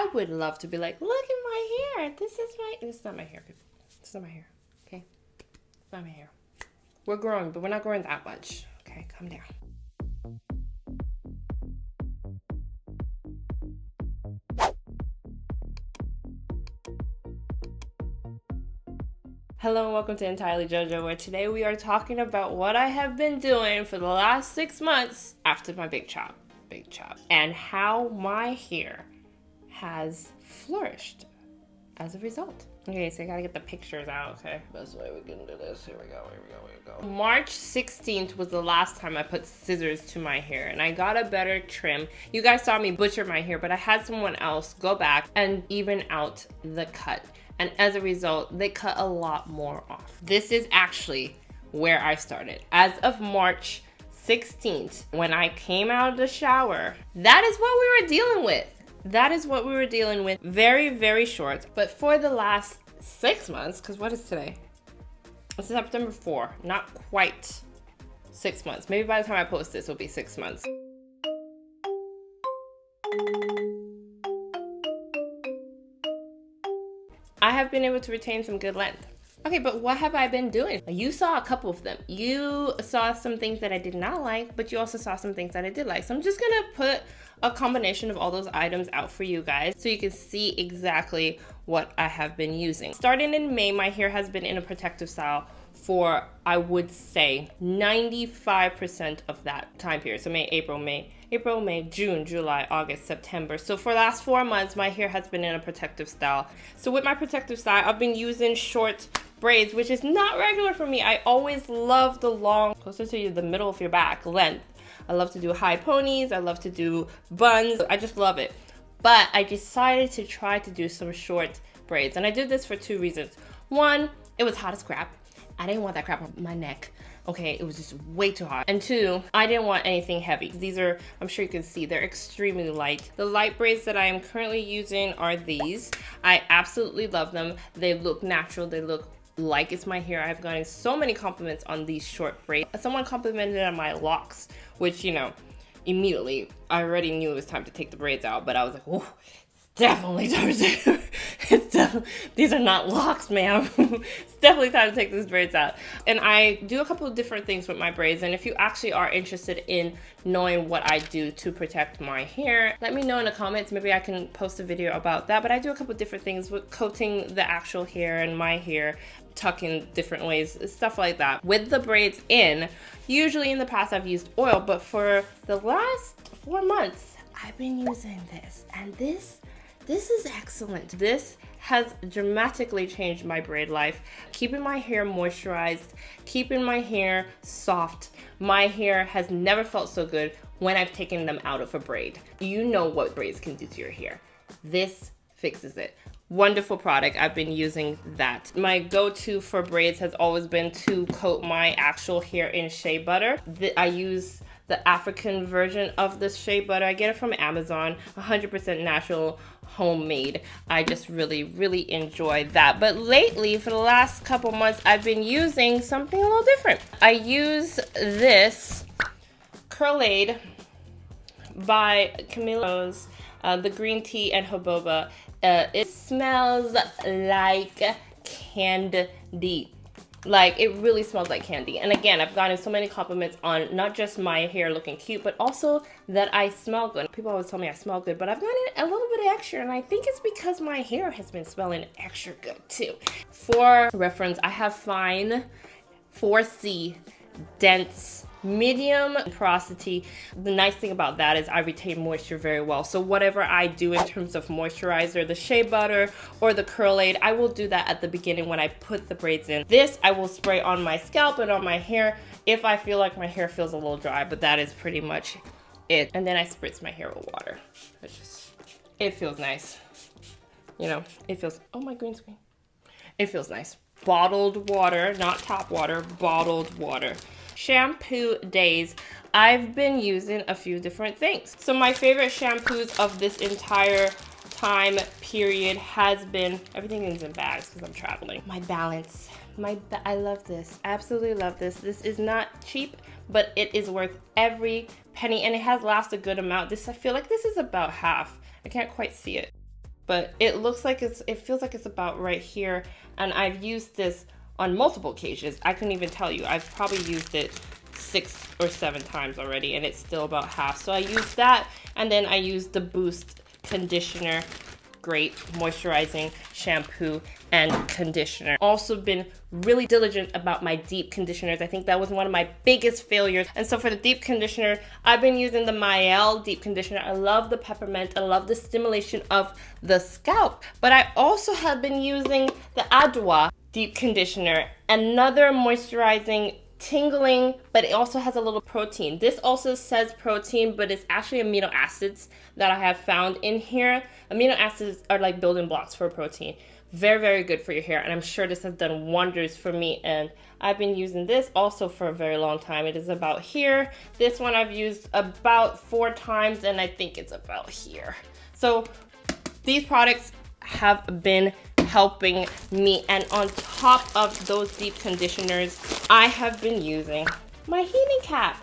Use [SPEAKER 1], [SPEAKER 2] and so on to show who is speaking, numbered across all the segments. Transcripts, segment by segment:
[SPEAKER 1] I would love to be like, look at my hair. This is not my hair, people. It's not my hair, okay? It's not my hair. We're growing, but we're not growing that much. Okay, calm down. Hello and welcome to Entirely JoJo, where today we are talking about what I have been doing for the last 6 months after my big chop, and how my hair has flourished as a result. Okay, so I gotta get the pictures out, okay? Best way we can do this. Here we go. March 16th was the last time I put scissors to my hair, and I got a better trim. You guys saw me butcher my hair, but I had someone else go back and even out the cut. And as a result, they cut a lot more off. This is actually where I started. As of March 16th, when I came out of the shower, that is what we were dealing with. Very, very short. But for the last 6 months, because what is today? It's September 4, not quite 6 months. Maybe by the time I post this, it'll be 6 months. I have been able to retain some good length. Okay, but what have I been doing? You saw a couple of them. You saw some things that I did not like, but you also saw some things that I did like. So I'm just gonna put a combination of all those items out for you guys so you can see exactly what I have been using. Starting in May, my hair has been in a protective style for, I would say, 95% of that time period. So April, May, June, July, August, September. So for the last 4 months, my hair has been in a protective style. So with my protective style, I've been using short braids, which is not regular for me. I always love the long, closer to the middle of your back length. I love to do high ponies. I love to do buns. I just love it. But I decided to try to do some short braids. And I did this for 2 reasons. One, it was hot as crap. I didn't want that crap on my neck. Okay, it was just way too hot. And 2, I didn't want anything heavy. These are, I'm sure you can see, they're extremely light. The light braids that I am currently using are these. I absolutely love them. They look natural. They look like it's my hair. I've gotten so many compliments on these short braids. Someone complimented on my locks, which, you know, immediately I already knew it was time to take the braids out, but I was like, whoa. Definitely time to these are not locks, ma'am. It's definitely time to take these braids out. And I do a couple of different things with my braids, and if you actually are interested in knowing what I do to protect my hair, let me know in the comments. Maybe I can post a video about that. But I do a couple of different things with coating the actual hair and my hair, tucking different ways, stuff like that. With the braids in, usually in the past I've used oil, but for the last 4 months, I've been using this, and this is excellent. This has dramatically changed my braid life, keeping my hair moisturized, keeping my hair soft. My hair has never felt so good when I've taken them out of a braid. You know what braids can do to your hair. This fixes it. Wonderful product. I've been using that. My go-to for braids has always been to coat my actual hair in shea butter. I use the African version of this shea butter. I get it from Amazon, 100% natural, homemade. I just really, really enjoy that. But lately, for the last couple months, I've been using something a little different. I use this Curl-Aid by Camille Rose, the green tea and jojoba. It smells like candy. Like, it really smells like candy. And again, I've gotten so many compliments on not just my hair looking cute, but also that I smell good. People always tell me I smell good, but I've gotten a little bit extra, and I think it's because my hair has been smelling extra good too. For reference, I have fine, 4C, dense, medium porosity. The nice thing about that is I retain moisture very well. So whatever I do in terms of moisturizer, the shea butter or the Curl-Aid, I will do that at the beginning when I put the braids in. This I will spray on my scalp and on my hair if I feel like my hair feels a little dry, but that is pretty much it. And then I spritz my hair with water. It feels nice. You know, it feels, oh, my green screen. It feels nice. Bottled water, not tap water, bottled water. Shampoo days. I've been using a few different things. So my favorite shampoos of this entire time period has been, everything is in bags because I'm traveling. My Balance. I love this. Absolutely love this. This is not cheap, but it is worth every penny, and it has lasted a good amount. I feel like this is about half. I can't quite see it. but it looks like it feels like it's about right here. And I've used this on multiple occasions. I couldn't even tell you. I've probably used it 6 or 7 times already, and it's still about half. So I use that, and then I use the Boost conditioner. Great moisturizing shampoo and conditioner. Also been really diligent about my deep conditioners. I think that was one of my biggest failures. And so for the deep conditioner, I've been using the Mael deep conditioner. I love the peppermint. I love the stimulation of the scalp. But I also have been using the Adwoa deep conditioner, another moisturizing, tingling, but it also has a little protein. This also says protein, but it's actually amino acids that I have found in here. Amino acids are like building blocks for protein. Very, very good for your hair, and I'm sure this has done wonders for me, and I've been using this also for a very long time. It is about here. This one I've used about 4 times, and I think it's about here. So these products have been helping me, and on top of those deep conditioners, I have been using my heating cap.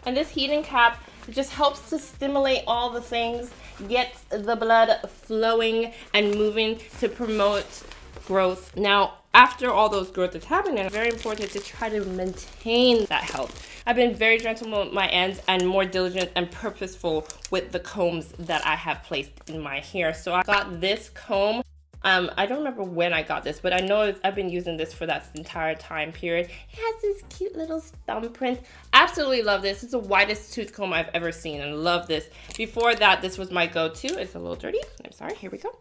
[SPEAKER 1] And this heating cap just helps to stimulate all the things, gets the blood flowing and moving to promote growth. Now, after all those growth is happening, it's very important to try to maintain that health. I've been very gentle with my ends and more diligent and purposeful with the combs that I have placed in my hair. So I got this comb. I don't remember when I got this, but I know I've been using this for that entire time period. It has this cute little thumbprint. Absolutely love this. It's the widest tooth comb I've ever seen, and love this. Before that, this was my go-to. It's a little dirty. I'm sorry. Here we go.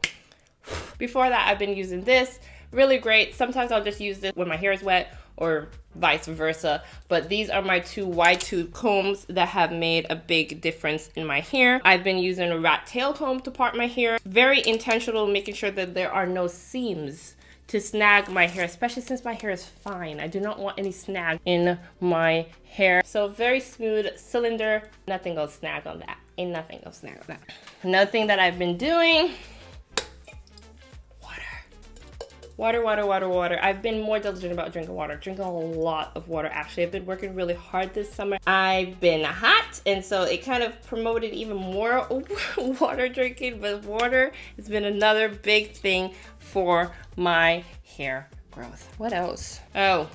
[SPEAKER 1] Before that, I've been using this. Really great. Sometimes I'll just use this when my hair is wet, or vice versa. But these are my 2 wide tooth combs that have made a big difference in my hair. I've been using a rat tail comb to part my hair. Very intentional, making sure that there are no seams to snag my hair, especially since my hair is fine. I do not want any snag in my hair. So very smooth cylinder. Nothing goes snag on that. Ain't nothing goes snag on that. Another thing that I've been doing, water. I've been more diligent about drinking water. Drinking a lot of water, actually. I've been working really hard this summer. I've been hot, and so it kind of promoted even more water drinking, but water has been another big thing for my hair growth. What else? Oh,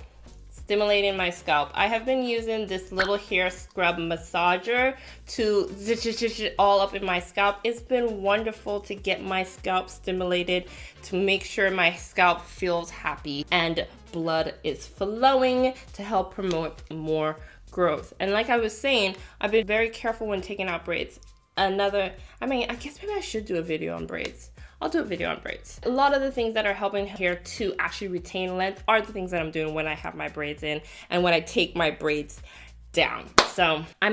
[SPEAKER 1] stimulating my scalp. I have been using this little hair scrub massager to all up in my scalp. It's been wonderful to get my scalp stimulated, to make sure my scalp feels happy and blood is flowing to help promote more growth. And like I was saying, I've been very careful when taking out braids. I guess maybe I should do a video on braids. I'll do a video on braids. A lot of the things that are helping hair to actually retain length are the things that I'm doing when I have my braids in and when I take my braids down. So you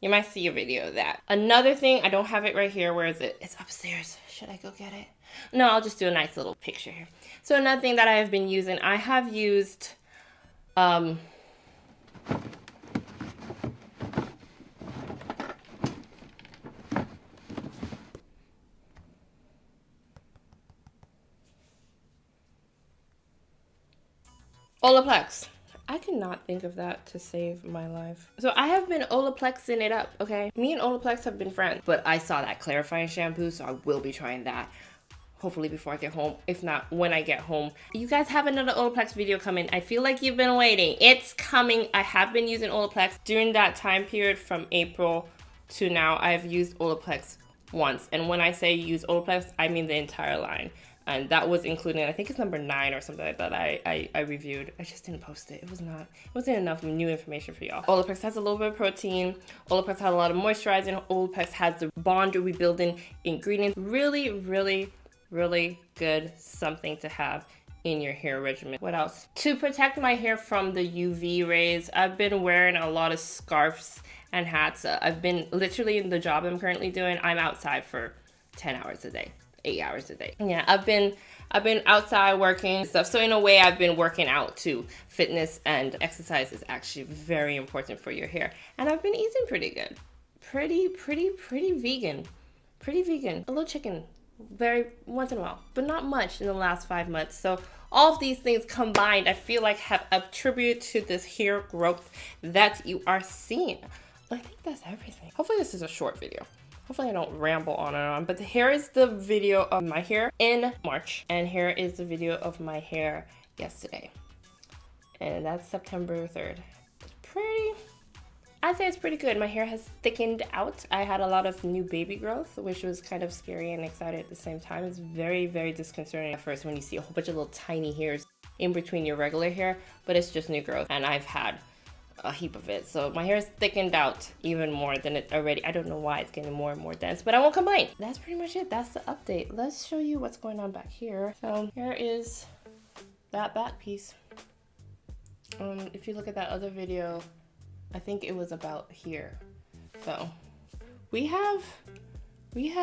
[SPEAKER 1] might see a video of that. Another thing, I don't have it right here. Where is it? It's upstairs. Should I go get it? No, I'll just do a nice little picture here. So another thing that I have been using, I have used Olaplex. I cannot think of that to save my life. So I have been Olaplexing it up, okay? Me and Olaplex have been friends, but I saw that clarifying shampoo, so I will be trying that. Hopefully before I get home. If not, when I get home. You guys have another Olaplex video coming. I feel like you've been waiting. It's coming. I have been using Olaplex. During that time period from April to now, I've used Olaplex once. And when I say use Olaplex, I mean the entire line. And that was including, I think it's number 9 or something like that I reviewed. I just didn't post it. It wasn't enough new information for y'all. Olaplex has a little bit of protein. Olaplex has a lot of moisturizing. Olaplex has the bond rebuilding ingredients. Really, really, really good something to have in your hair regimen. What else? To protect my hair from the UV rays, I've been wearing a lot of scarves and hats. I've been literally in the job I'm currently doing, I'm outside for 10 hours a day. 8 hours a day. Yeah, I've been outside working and stuff. So in a way, I've been working out too. Fitness and exercise is actually very important for your hair. And I've been eating pretty good. Pretty vegan. Pretty vegan. A little chicken, very once in a while, but not much in the last 5 months. So all of these things combined, I feel like have attributed to this hair growth that you are seeing. I think that's everything. Hopefully this is a short video. Hopefully I don't ramble on and on, but here is the video of my hair in March, and here is the video of my hair yesterday. And that's September 3rd. It's pretty, I'd say it's pretty good. My hair has thickened out. I had a lot of new baby growth, which was kind of scary and excited at the same time. It's very, very disconcerting at first when you see a whole bunch of little tiny hairs in between your regular hair, but it's just new growth, and I've had a heap of it. So my hair is thickened out even more than it already. I don't know why it's getting more and more dense, but I won't complain. That's pretty much it. That's the update. Let's show you what's going on back here. So here is that back piece. If you look at that other video, I think it was about here. So we have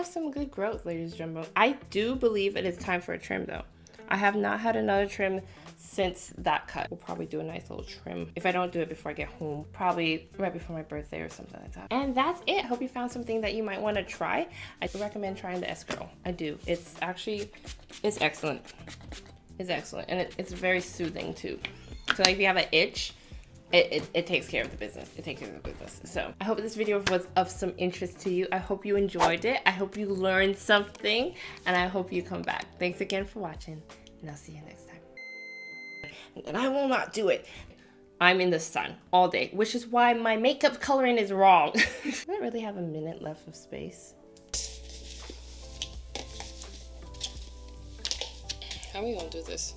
[SPEAKER 1] some good growth, ladies and gentlemen. I do believe it is time for a trim though. I have not had another trim since that cut. We'll probably do a nice little trim. If I don't do it before I get home, probably right before my birthday or something like that. And that's it. Hope you found something that you might want to try. I recommend trying the S-Curl. I do. It's actually, it's excellent. It's excellent. And it's very soothing too. So like if you have an itch, it takes care of the business. It takes care of the business. So I hope this video was of some interest to you. I hope you enjoyed it. I hope you learned something, and I hope you come back. Thanks again for watching, and I'll see you next time. And I will not do it. I'm in the sun all day, which is why my makeup coloring is wrong. I don't really have a minute left of space. How are we gonna do this?